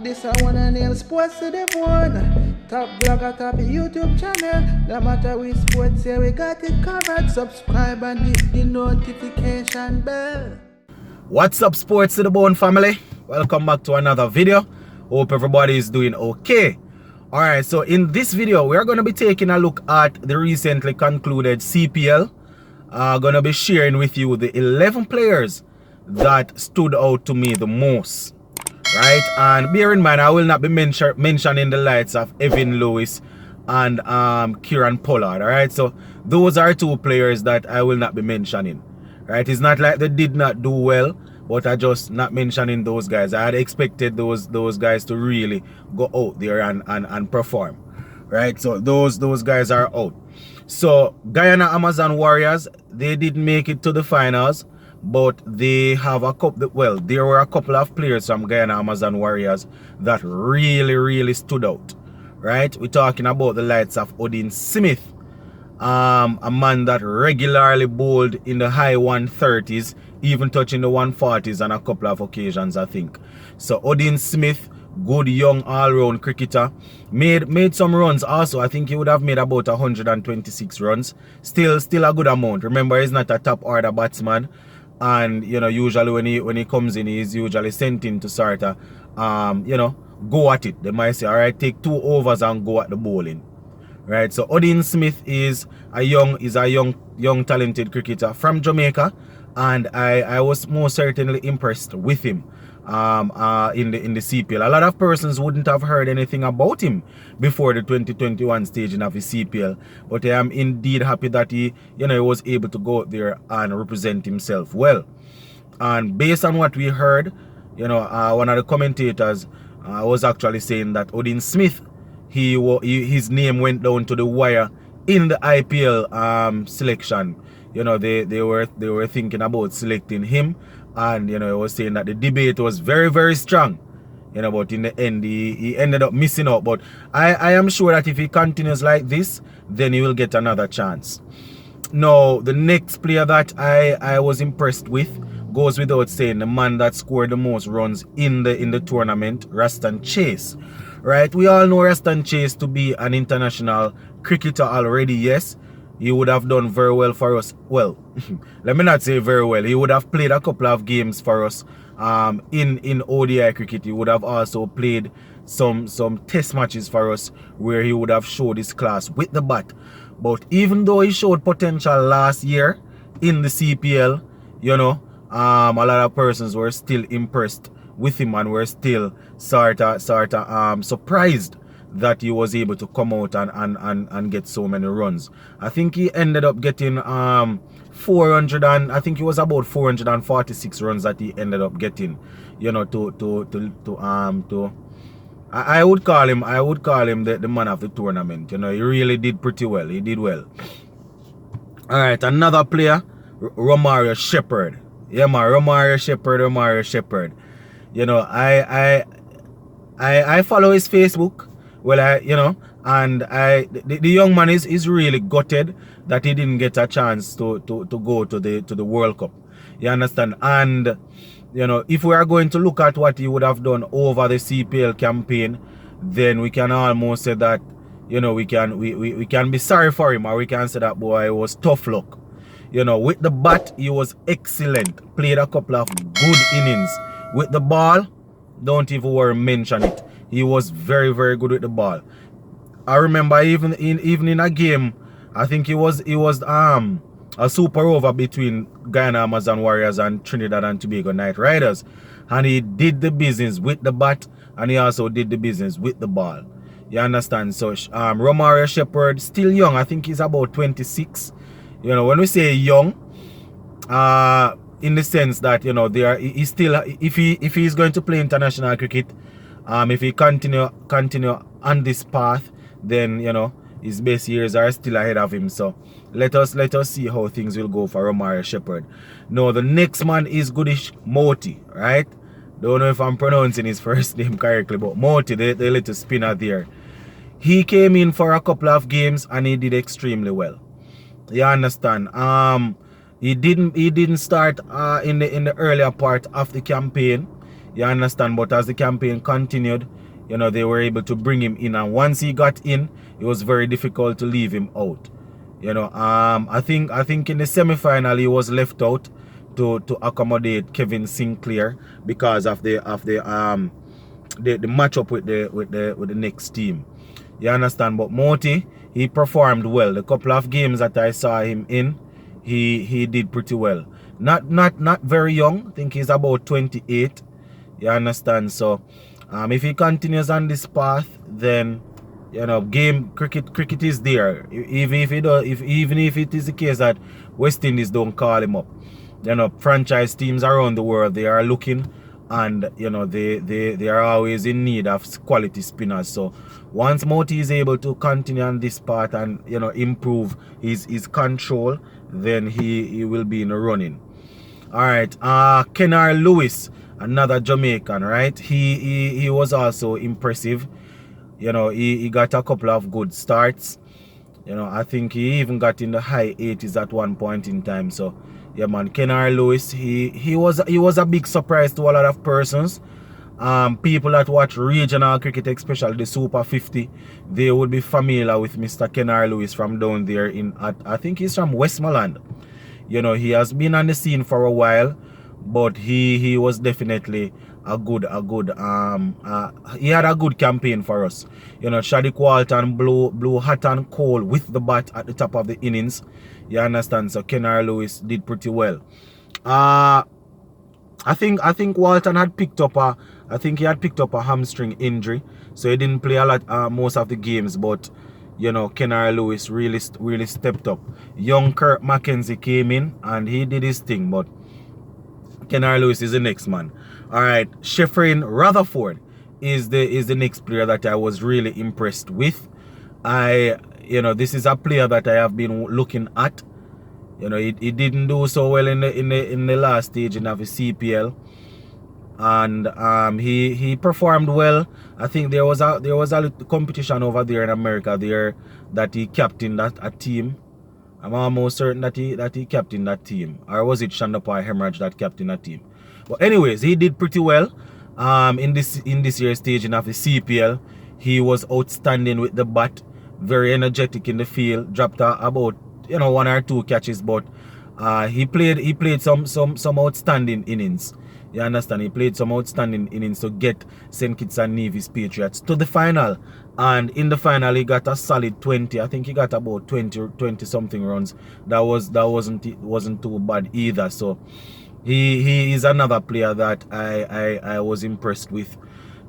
This I wanna nail sports to the bone. Top blogger, top YouTube channel. No matter which sports here, we got it covered. Subscribe and hit the notification bell. What's up, sports to the bone family? Welcome back to another video. Hope everybody is doing okay. Alright, so in this video, we are going to be taking a look at the recently concluded CPL. Going to be sharing with you the 11 players that stood out to me the most. Right, and bear in mind, I will not be mentioning the likes of Evan Lewis and Kieran Pollard. Alright, so those are two players that I will not be mentioning. Right, it's not like they did not do well, but I just not mentioning those guys. I had expected those guys to really go out there and perform. Right, so those guys are out. So Guyana Amazon Warriors, they didn't make it to the finals, but they have a couple. Well, there were a couple of players from Guyana Amazon Warriors that really stood out. Right, we're talking about the likes of Oden Smith, a man that regularly bowled in the high 130s, even touching the 140s on a couple of occasions, I think. So Oden Smith, good young all-round cricketer, made some runs also. I think he would have made about 126 runs. Still a good amount. Remember, he's not a top order batsman, and you know, usually when he comes in, he's usually sent in to sort of go at it. They might say, all right, take 2 overs and go at the bowling. Right, so Oden Smith is a young talented cricketer from Jamaica, and I was most certainly impressed with him in the CPL. A lot of persons wouldn't have heard anything about him before the 2021 staging of the CPL, but I am indeed happy that he was able to go out there and represent himself well. And based on what we heard, one of the commentators was actually saying that Oden Smith, his name went down to the wire in the IPL selection. They were thinking about selecting him, and he was saying that the debate was very strong. But in the end, he ended up missing out. But I am sure that if he continues like this, then he will get another chance. Now, the next player that I was impressed with goes without saying, the man that scored the most runs in the tournament, Raston Chase. Right, we all know Raston Chase to be an international cricketer already. Yes, he would have done very well for us. Well, let me not say very well. He would have played a couple of games for us in ODI cricket. He would have also played some test matches for us where he would have showed his class with the bat. But even though he showed potential last year in the CPL, a lot of persons were still impressed with him, and we're still sort of surprised that he was able to come out and get so many runs. I think he ended up getting 400, and I think it was about 446 runs that he ended up getting. I would call him the man of the tournament. He really did pretty well. He did well. All right, another player, Romario Shepherd. Yeah, man, Romario Shepherd. I follow his Facebook. Well, and the young man is really gutted that he didn't get a chance to go to the World Cup. You understand? And if we are going to look at what he would have done over the CPL campaign, then we can almost say that we can be sorry for him, or we can say that boy was tough luck. With the bat, he was excellent. Played a couple of good innings. With the ball, don't even worry, mention it. He was very good with the ball. I remember even in a game, I think it was a super over between Guyana Amazon Warriors and Trinidad and Tobago Knight Riders, and he did the business with the bat, and he also did the business with the ball. You understand? So Romario Shepherd, still young. I think he's about 26. When we say young, in the sense that he's still, if he's going to play international cricket, if he continue on this path, then his best years are still ahead of him. So let us see how things will go for Romario Shepherd. Now the next man is Goodish Mortis, right? Don't know if I'm pronouncing his first name correctly, but Mortis, the little spinner there. He came in for a couple of games and he did extremely well. You understand? He didn't start in the earlier part of the campaign. You understand? But as the campaign continued, you know, they were able to bring him in, and once he got in, it was very difficult to leave him out. You know, I think in the semi-final he was left out to accommodate Kevin Sinclair because of the matchup with the next team. You understand? But Morty, he performed well. The couple of games that I saw him in, he did pretty well. Not very young. I think he's about 28. You understand? So if he continues on this path, then you know, cricket is there. Even if it is the case that West Indies don't call him up, you know, franchise teams around the world, they are looking, and you know, they are always in need of quality spinners. So once Moti is able to continue on this path and, you know, improve his control, then he will be in the running. All right, Kenar Lewis, another Jamaican, right? He was also impressive. You know, he got a couple of good starts. You know, I think he even got in the high 80s at one point in time. So yeah, man, Kenar Lewis, he was a big surprise to a lot of persons. People that watch regional cricket, especially the Super 50, they would be familiar with Mr. Kenar Lewis from down there I think he's from Westmoreland. You know, he has been on the scene for a while, but he was definitely a good he had a good campaign for us. You know, Shadiq Walton blew hot and cold with the bat at the top of the innings. You understand? So Kenar Lewis did pretty well. I think Walton had picked up a hamstring injury, so he didn't play a lot most of the games. But you know, Kenar Lewis really stepped up. Young Kirk Mackenzie came in and he did his thing, but Kenar Lewis is the next man. All right, Sheffrin Rutherford is the next player that I was really impressed with. You know, this is a player that I have been looking at. You know, he didn't do so well in the last stage in the CPL, and he performed well. I think there was a little competition over there in America there that he captained a team. I'm almost certain that he captained that team, or was it Shandapur Hemorrhage that captained that team? But anyways, he did pretty well. In this year's stage in the CPL, he was outstanding with the bat, very energetic in the field. Dropped about, you know, 1 or 2 catches, but he played some outstanding innings. You understand? He played some outstanding innings to get St. Kitts and Nevis Patriots to the final. And in the final, he got a solid 20. I think he got about 20 something runs. That wasn't too bad either. So he is another player that I was impressed with.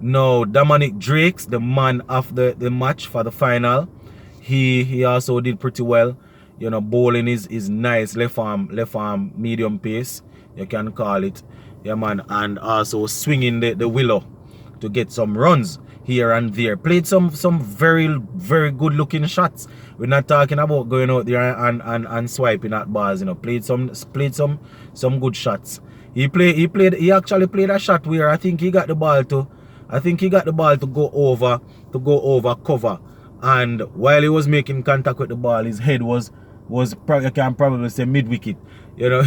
Now, Dominic Drakes, the man of the match for the final, he also did pretty well. You know, bowling is nice, left arm medium pace, you can call it. Yeah, man, and also swinging the willow to get some runs here and there. Played some very good looking shots. We're not talking about going out there and swiping at bars. You know, played some good shots. He actually played a shot where I think he got the ball to go over cover, and while he was making contact with the ball, his head was you can probably say mid wicket. You know.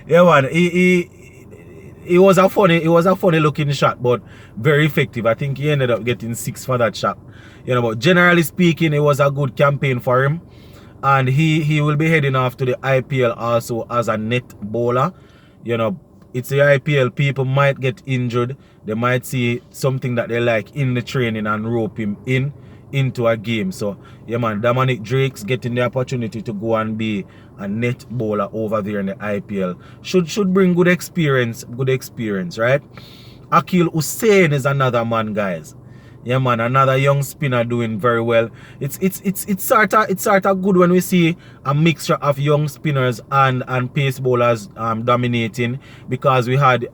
Yeah, man, it was a funny looking shot, but very effective. I think he ended up getting 6 for that shot. You know, but generally speaking, it was a good campaign for him, and he will be heading off to the IPL also as a net bowler. You know, it's the IPL. People might get injured. They might see something that they like in the training and rope him into a game. So yeah, man, Dominic Drakes getting the opportunity to go and be a net bowler over there in the IPL should bring good experience, right? Akil Hussain is another man, guys. Yeah, man, another young spinner doing very well. It's sort of good when we see a mixture of young spinners and pace bowlers dominating, because we had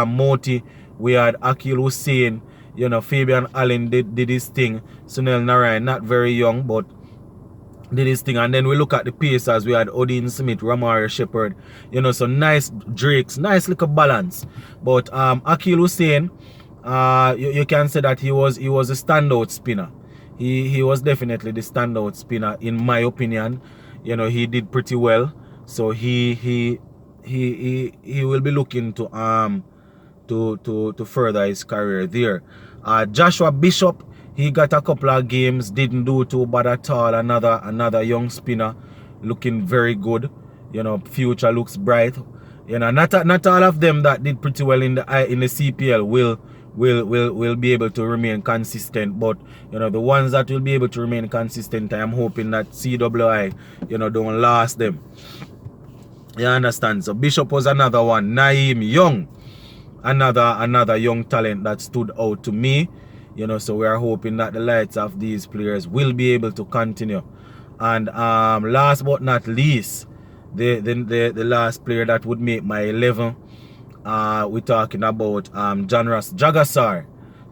Moti, we had Akil Hussain, you know, Fabian Allen did his thing. Sunil Narayan, not very young, but did his thing. And then we look at the pacers. We had Oden Smith, Ramari Shepherd, you know, so nice Drakes, nice little balance. But Akil Hussain, you can say that he was a standout spinner. He was definitely the standout spinner in my opinion. You know, he did pretty well. So he will be looking to to further his career there. Joshua Bishop, he got a couple of games, didn't do too bad at all. Another young spinner, looking very good. You know, future looks bright. You know, not all of them that did pretty well in the CPL will be able to remain consistent, but you know, the ones that will be able to remain consistent, I am hoping that CWI, you know, don't last them. You understand? So Bishop was another one. Naeem Young, another young talent that stood out to me. You know, so we are hoping that the lights of these players will be able to continue. And last but not least, the last player that would make my 11, we're talking about Janras Jagasar.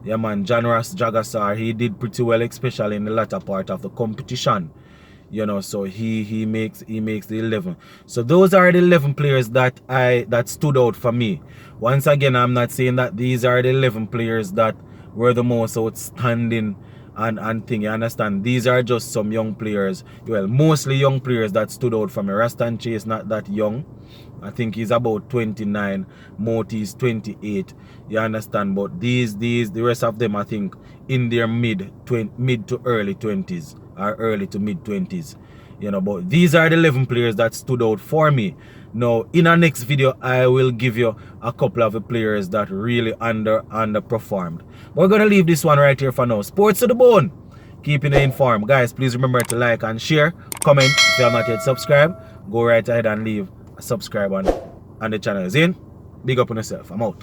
Yeah man, Janras Jagasar, he did pretty well, especially in the latter part of the competition. You know, so he makes the 11. So those are the 11 players that stood out for me. Once again, I'm not saying that these are the 11 players that were the most outstanding and thing, you understand? These are just some young players, well, mostly young players that stood out for me. Rastan Chase not that young, I think he's about 29, Mortis 28, you understand? But the rest of them, I think in their mid to early 20s or early to mid 20s, you know. But these are the 11 players that stood out for me. Now in our next video, I will give you a couple of the players that really underperformed. We're gonna leave this one right here for now. Sports to the bone, keeping you informed. Guys, please remember to like and share, comment. If you have not yet subscribed, go right ahead and leave a subscribe on the channel. Zin, big up on yourself. I'm out.